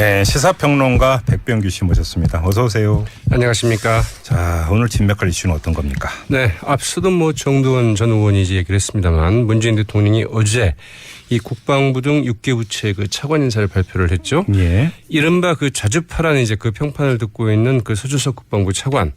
네, 시사평론가 백병규 씨 모셨습니다. 어서 오세요. 안녕하십니까. 자, 오늘 진맥할 이슈는 어떤 겁니까? 네, 앞서도 정두원 전 의원이 이제 얘기를 했습니다만 문재인 대통령이 어제 이 국방부 등 6개 부처의 그 차관 인사를 발표를 했죠. 예. 이른바 그 좌주파란 이제 그 평판을 듣고 있는 그 서주석 국방부 차관,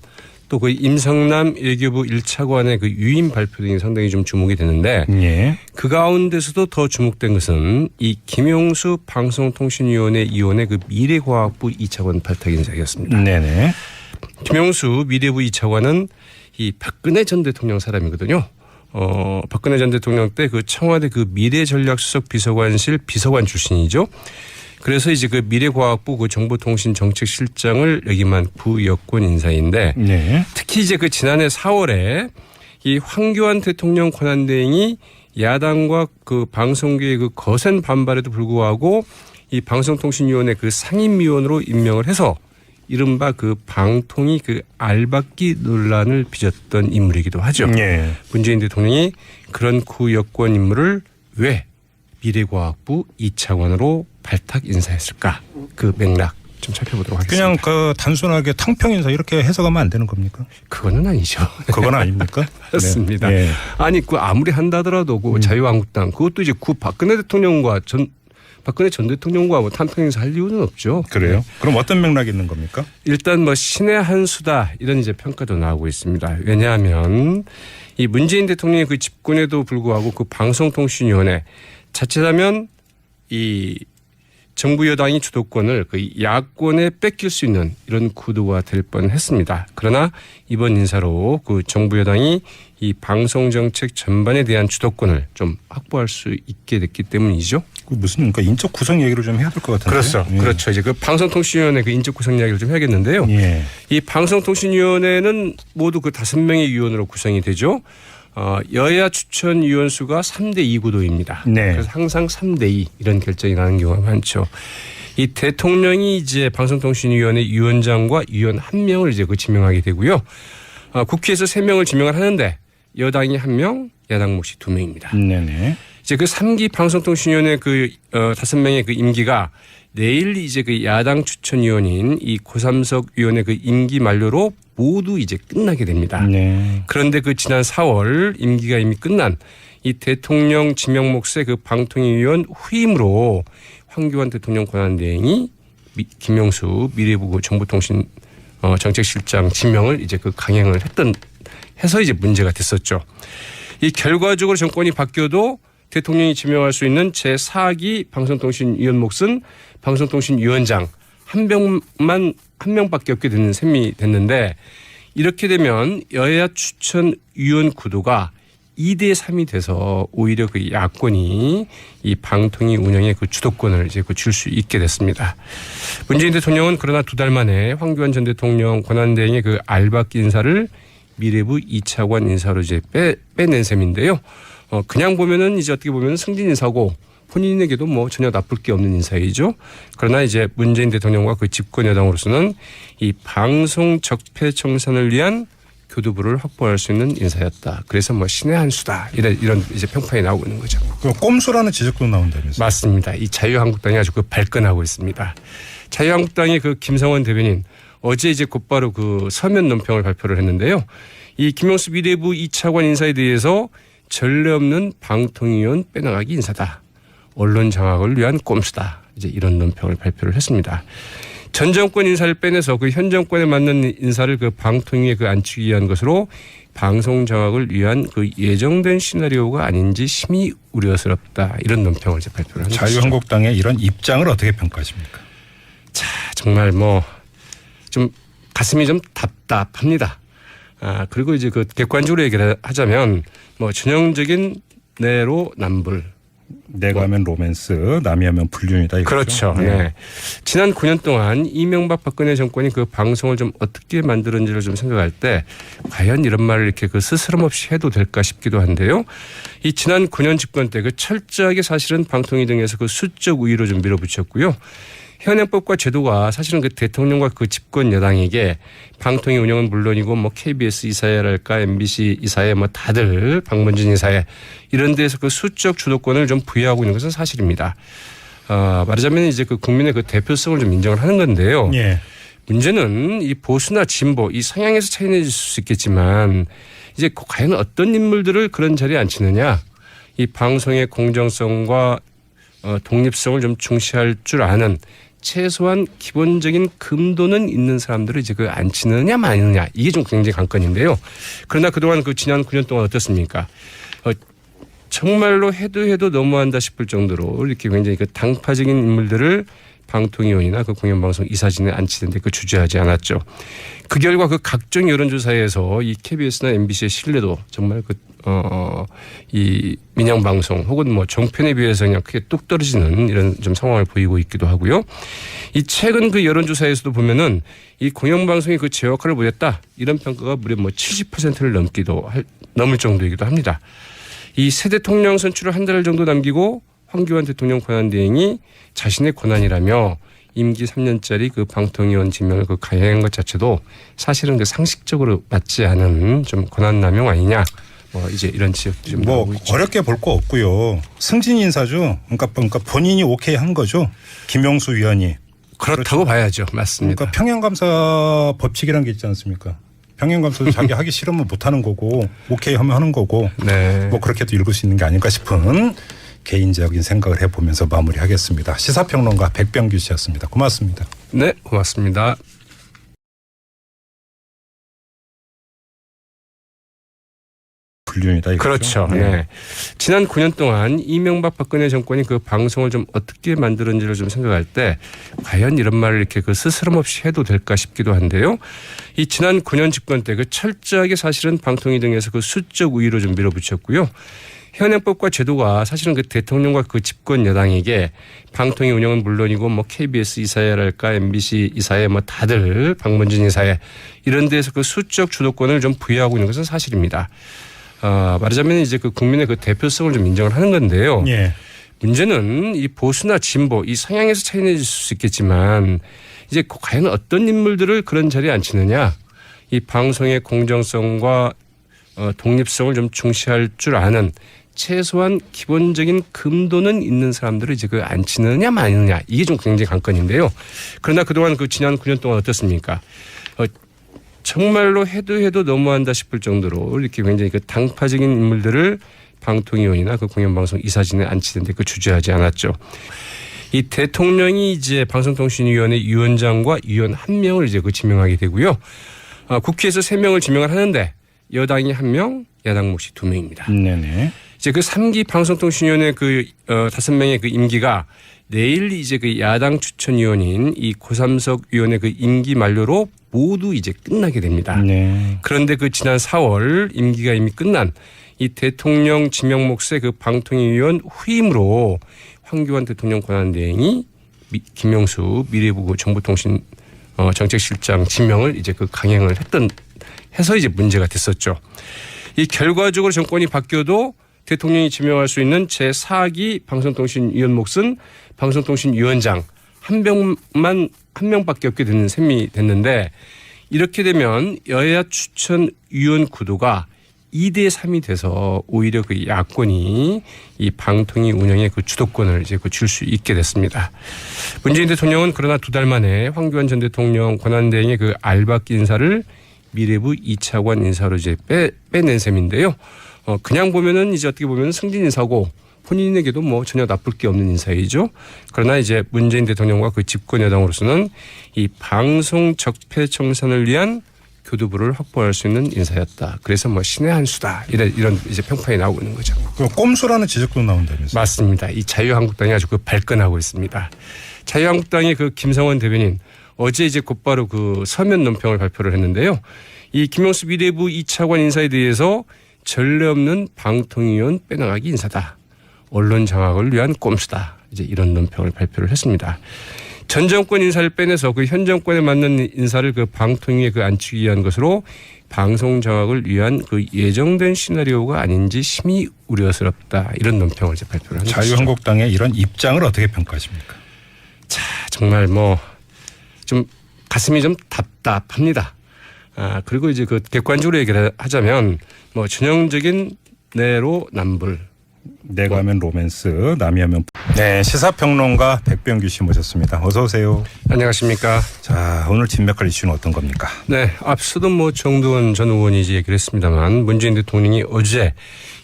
또 그 임성남 외교부 1차관의 그 유임 발표 등이 상당히 좀 주목이 되는데, 예. 그 가운데서도 더 주목된 것은 이 김용수 방송통신위원회 위원의 그 미래과학부 2차관 발탁 인사였습니다. 네네. 김용수 미래부 2차관은 이 박근혜 전 대통령 사람이거든요. 박근혜 전 대통령 때 그 청와대 그 미래전략수석 비서관실 비서관 출신이죠. 그래서 이제 그 미래과학부 그 정보통신정책실장을 역임한 부여권 인사인데, 네. 특히 이제 그 지난해 4월에 이 황교안 대통령 권한대행이 야당과 그 방송계의 그 거센 반발에도 불구하고 이 방송통신위원회 그 상임위원으로 임명을 해서 이른바 그 방통위 그 알박기 논란을 빚었던 인물이기도 하죠. 예. 문재인 대통령이 그런 구여권 인물을 왜 미래과학부 2차관으로 발탁 인사했을까? 그 맥락 좀 살펴보도록 하겠습니다. 그냥 그 단순하게 탕평 인사 이렇게 해석하면 안 되는 겁니까? 그거는 아니죠. 그건 아닙니까? 그렇습니다. 네. 예. 아니 그 아무리 한다더라도 그 자유한국당 그것도 이제 구 박근혜 대통령과 박근혜 전 대통령과 뭐 탕평 인사 할 이유는 없죠. 그래요? 그럼 어떤 맥락이 있는 겁니까? 일단 뭐 신의 한 수다 이런 이제 평가도 나오고 있습니다. 왜냐하면 이 문재인 대통령의 그 집권에도 불구하고 그 방송통신위원회 자칫하면 이 정부 여당이 주도권을 그 야권에 뺏길 수 있는 이런 구도가 될 뻔했습니다. 그러나 이번 인사로 그 정부 여당이 이 방송 정책 전반에 대한 주도권을 좀 확보할 수 있게 됐기 때문이죠. 그 무슨 그러니까 인적 구성 얘기를 좀 해야 될 것 같은데. 그렇죠. 예. 그렇죠. 이제 그 방송통신위원회 그 인적 구성 이야기를 좀 해야겠는데요. 예. 이 방송통신위원회는 모두 그 5명의 위원으로 구성이 되죠. 여야 추천 위원 수가 3대 2 구도입니다. 네. 그래서 항상 3대 2 이런 결정이 나는 경우가 많죠. 이 대통령이 이제 방송통신위원회 위원장과 위원 1명을 이제 그 지명하게 되고요. 국회에서 3명을 지명을 하는데 여당이 1명, 야당 몫이 2명입니다. 네네. 이제 그 3기 방송통신위원회 그 5명의 그 임기가 내일 이제 그 야당 추천위원인 이 고삼석 위원의 그 임기 만료로 모두 이제 끝나게 됩니다. 네. 그런데 그 지난 4월 임기가 이미 끝난 이 대통령 지명 몫의 그 방통위원 후임으로 황교안 대통령 권한대행이 김용수 미래부 정보통신 정책실장 지명을 이제 그 강행을 해서 이제 문제가 됐었죠. 이 결과적으로 정권이 바뀌어도 대통령이 지명할 수 있는 제4기 방송통신위원 몫은 방송통신위원장 한 명밖에 없게 되는 셈이 됐는데, 이렇게 되면 여야 추천위원 구도가 2대 3이 돼서 오히려 그 야권이 이 방통위 운영의 그 주도권을 이제 그 줄 수 있게 됐습니다. 문재인 대통령은 그러나 2달 만에 황교안 전 대통령 권한대행의 그 알박기 인사를 미래부 2차관 인사로 이제 빼낸 셈인데요. 그냥 보면은 이제 어떻게 보면 승진 인사고 본인에게도 뭐 전혀 나쁠 게 없는 인사이죠. 그러나 이제 문재인 대통령과 그 집권 여당으로서는 이 방송 적폐 청산을 위한 교두부를 확보할 수 있는 인사였다. 그래서 뭐 신의 한 수다 이런 이제 평판이 나오고 있는 거죠. 그 꼼수라는 지적도 나온다면서요? 맞습니다. 이 자유한국당이 아주 그 발끈하고 있습니다. 자유한국당의 그 김성원 대변인 어제 이제 곧바로 그 서면 논평을 발표를 했는데요. 이 김용수 미래부 2차관 인사에 대해서 전례 없는 방통위원 빼나가기 인사다. 언론 장악을 위한 꼼수다. 이제 이런 논평을 발표를 했습니다. 전 정권 인사를 빼내서 그 현 정권에 맞는 인사를 그 방통위에 그 앉히기 위한 것으로 방송 장악을 위한 그 예정된 시나리오가 아닌지 심히 우려스럽다. 이런 논평을 이제 발표를 한 것이죠. 자유한국당의 이런 입장을 어떻게 평가하십니까? 자, 정말 뭐 좀 가슴이 좀 답답합니다. 그리고 이제 그 객관적으로 얘기를 하자면 뭐 전형적인 내로남불. 내가 하면 로맨스, 남이 하면 불륜이다. 이거죠? 그렇죠. 네. 지난 9년 동안 이명박 박근혜 정권이 그 방송을 좀 어떻게 만들었는지를 좀 생각할 때 과연 이런 말을 이렇게 그 스스럼 없이 해도 될까 싶기도 한데요. 이 지난 9년 집권 때 그 철저하게 사실은 방통위 등에서 그 수적 우위로 좀 밀어붙였고요. 현행법과 제도가 사실은 그 대통령과 그 집권 여당에게 방통위 운영은 물론이고 뭐 KBS 이사회랄까 MBC 이사회 뭐 다들 방문진 이사회 이런 데서 그 수적 주도권을 좀 부여하고 있는 것은 사실입니다. 말하자면 이제 그 국민의 그 대표성을 좀 인정을 하는 건데요. 예. 문제는 이 보수나 진보 이 성향에서 차이는 있을 수 있겠지만 이제 과연 어떤 인물들을 그런 자리에 앉히느냐. 이 방송의 공정성과 독립성을 좀 중시할 줄 아는 최소한 기본적인 금도는 있는 사람들을 이제 그 앉히느냐 마느냐 이게 좀 굉장히 관건인데요. 그러나 그동안 그 지난 9년 동안 어떻습니까? 정말로 해도 너무한다 싶을 정도로 이렇게 굉장히 그 당파적인 인물들을 방통위원이나 그 공영방송 이사진에 앉히는데 그 주저하지 않았죠. 그 결과 그 각종 여론조사에서 이 KBS나 MBC의 신뢰도 정말 이 민영방송 혹은 뭐 종편에 비해서 그냥 크게 뚝 떨어지는 이런 좀 상황을 보이고 있기도 하고요. 이 최근 그 여론조사에서도 보면은 이 공영방송이 그 제 역할을 못했다 이런 평가가 무려 뭐 70%를 넘을 정도이기도 합니다. 이 새 대통령 선출을 한 달 정도 남기고 황교안 대통령 권한대행이 자신의 권한이라며 임기 3년짜리 그 방통위원 지명을 그 가해한 것 자체도 사실은 그 상식적으로 맞지 않은 좀 권한남용 아니냐. 뭐 이제 이런 지적도 좀 나오고 있죠. 어렵게 볼 거 없고요. 승진 인사죠. 그러니까 본인이 오케이 한 거죠. 김영수 위원이. 그렇다고 봐야죠. 맞습니다. 그러니까 평양감사 법칙이라는 게 있지 않습니까? 평양감사도 자기 하기 싫으면 못 하는 거고 오케이 하면 하는 거고 네. 뭐 그렇게도 읽을 수 있는 게 아닐까 싶은 개인적인 생각을 해보면서 마무리하겠습니다. 시사평론가 백병규 씨였습니다. 고맙습니다. 네, 고맙습니다. 불륜이다. 이거죠? 그렇죠. 네. 네. 지난 9년 동안 이명박 박근혜 정권이 그 방송을 좀 어떻게 만들었는지를 좀 생각할 때 과연 이런 말을 이렇게 그 스스럼 없이 해도 될까 싶기도 한데요. 이 지난 9년 집권 때 그 철저하게 사실은 방통위 등에서 그 수적 우위로 좀 밀어붙였고요. 현행법과 제도가 사실은 그 대통령과 그 집권 여당에게 방통위 운영은 물론이고 뭐 KBS 이사회랄까 MBC 이사회 뭐 다들 박문진 이사회 이런 데에서 그 수적 주도권을 좀 부여하고 있는 것은 사실입니다. 말하자면 이제 그 국민의 그 대표성을 좀 인정을 하는 건데요. 예. 문제는 이 보수나 진보 이 성향에서 차이는 있을 수 있겠지만 이제 과연 어떤 인물들을 그런 자리에 앉히느냐. 이 방송의 공정성과 독립성을 좀 중시할 줄 아는 최소한 기본적인 금도는 있는 사람들을 이제 그 앉히느냐 마느냐 이게 좀 굉장히 관건인데요. 그러나 그동안 그 지난 9년 동안 어떻습니까? 정말로 해도 너무한다 싶을 정도로 이렇게 굉장히 그 당파적인 인물들을 방통위원이나 그 공영방송 이사진에 앉히는데 그 주저하지 않았죠. 이 대통령이 이제 방송통신위원회 위원장과 위원 1명을 이제 그 지명하게 되고요. 국회에서 3명을 지명을 하는데 여당이 1명, 야당 몫이 2명입니다. 네네. 이제 그 3기 방송통신위원회 그 5명의 그 임기가 내일 이제 그 야당 추천위원인 이 고삼석 위원의 그 임기 만료로 모두 이제 끝나게 됩니다. 네. 그런데 그 지난 4월 임기가 이미 끝난 이 대통령 지명 몫의 그 방통위원 후임으로 황교안 대통령 권한대행이 김영수 미래부 정보통신 정책실장 지명을 이제 그 강행을 해서 이제 문제가 됐었죠. 이 결과적으로 정권이 바뀌어도 대통령이 지명할 수 있는 제4기 방송통신위원 몫은 방송통신위원장 한 명밖에 없게 되는 셈이 됐는데 이렇게 되면 여야 추천 위원 구도가 2대 3이 돼서 오히려 그 야권이 이 방통위 운영의 그 주도권을 이제 그 줄 수 있게 됐습니다. 문재인 대통령은 그러나 2달 만에 황교안 전 대통령 권한대행의 그 알박기 인사를 미래부 2차관 인사로 이제 빼낸 셈인데요. 그냥 보면은 이제 어떻게 보면 승진 인사고 본인에게도 뭐 전혀 나쁠 게 없는 인사이죠. 그러나 이제 문재인 대통령과 그 집권 여당으로서는 이 방송 적폐 청산을 위한 교두부를 확보할 수 있는 인사였다. 그래서 뭐 신의 한 수다. 이런 이제 평판이 나오고 있는 거죠. 꼼수라는 지적도 나온다면서요. 맞습니다. 이 자유한국당이 아주 그 발끈하고 있습니다. 자유한국당의 그 김성원 대변인 어제 이제 곧바로 그 서면 논평을 발표를 했는데요. 이 김영수 미래부 2차관 인사에 대해서 전례 없는 방통위원 빼나가기 인사다. 언론 장악을 위한 꼼수다. 이제 이런 논평을 발표를 했습니다. 전 정권 인사를 빼내서 그 현 정권에 맞는 인사를 그 방통위에 그 앉히기 위한 것으로 방송 장악을 위한 그 예정된 시나리오가 아닌지 심히 우려스럽다. 이런 논평을 이제 발표를 한 것이죠. 자유한국당의 이런 입장을 어떻게 평가하십니까? 자, 정말 뭐 좀 가슴이 좀 답답합니다. 그리고 이제 그 객관적으로 얘기를 하자면 뭐 전형적인 내로남불 내가 하면 로맨스, 남이 하면 네, 시사평론가 백병규 씨 모셨습니다. 어서 오세요. 안녕하십니까. 자, 오늘 진맥할 이슈는 어떤 겁니까? 네, 앞서도 뭐 정두원 전 의원이 이제 얘기를 했습니다만 문재인 대통령이 어제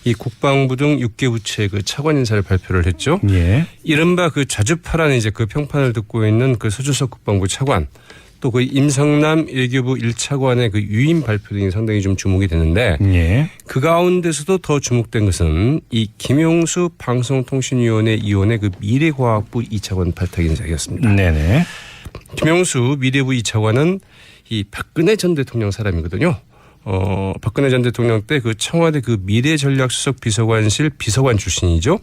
이 국방부 등 6개 부처의 그 차관 인사를 발표를 했죠. 예. 이른바 그 좌주파라는 이제 그 평판을 듣고 있는 그 서주석 국방부 차관 또 그 임성남 외교부 1차관의 그 유임 발표 등이 상당히 좀 주목이 되는데 예. 그 가운데서도 더 주목된 것은 이 김용수 방송통신위원회 위원의 그 미래과학부 2차관 발탁 인사였습니다. 네네. 김용수 미래부 2차관은 이 박근혜 전 대통령 사람이거든요. 박근혜 전 대통령 때 그 청와대 그 미래전략수석 비서관실 비서관 출신이죠.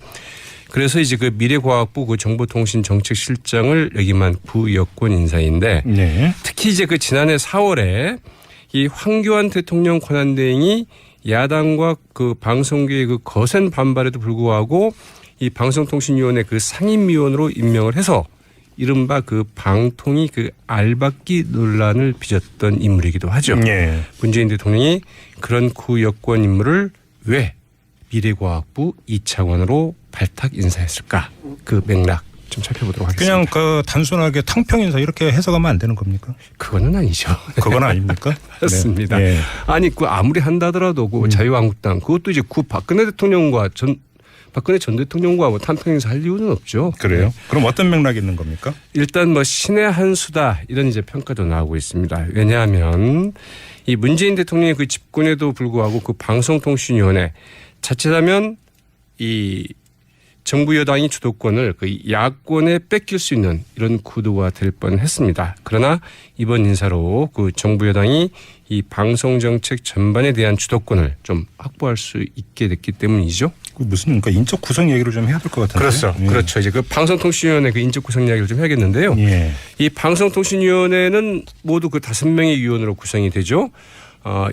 그래서 이제 그 미래과학부 그 정보통신정책실장을 역임한 부여권 인사인데 네. 특히 이제 그 지난해 4월에 이 황교안 대통령 권한대행이 야당과 그 방송계의 그 거센 반발에도 불구하고 이 방송통신위원회 그 상임위원으로 임명을 해서 이른바 그 방통위 그 알박기 논란을 빚었던 인물이기도 하죠. 예. 문재인 대통령이 그런 구여권 인물을 왜 미래과학부 2차관으로 발탁 인사했을까? 그 맥락 좀 살펴보도록 하겠습니다. 그냥 그 단순하게 탕평 인사 이렇게 해석하면 안 되는 겁니까? 그거는 아니죠. 그건 아닙니까? 맞습니다. 네. 예. 아니 그 아무리 한다더라도 그 자유한국당 그것도 이제 구 박근혜 대통령과 박근혜 전 대통령과 뭐 탕평 인사 할 이유는 없죠. 그래요? 그럼 어떤 맥락이 있는 겁니까? 일단 뭐 신의 한 수다 이런 이제 평가도 나오고 있습니다. 왜냐하면 이 문재인 대통령의 그 집권에도 불구하고 그 방송통신위원회 자칫하면 이 정부 여당이 주도권을 그 야권에 뺏길 수 있는 이런 구도가 될 뻔했습니다. 그러나 이번 인사로 그 정부 여당이 이 방송 정책 전반에 대한 주도권을 좀 확보할 수 있게 됐기 때문이죠. 그 무슨 그러니까 인적 구성 얘기를 좀 해야 될 것 같은데. 그렇죠. 예. 그렇죠. 이제 그 방송통신위원회 그 인적 구성 이야기를 좀 해야겠는데요. 예. 이 방송통신위원회는 모두 그 5명의 위원으로 구성이 되죠.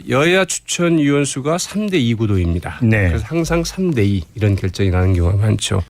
여야 추천 위원 수가 3대 2 구도입니다. 네. 그래서 항상 3대 2 이런 결정이 나는 경우가 많죠.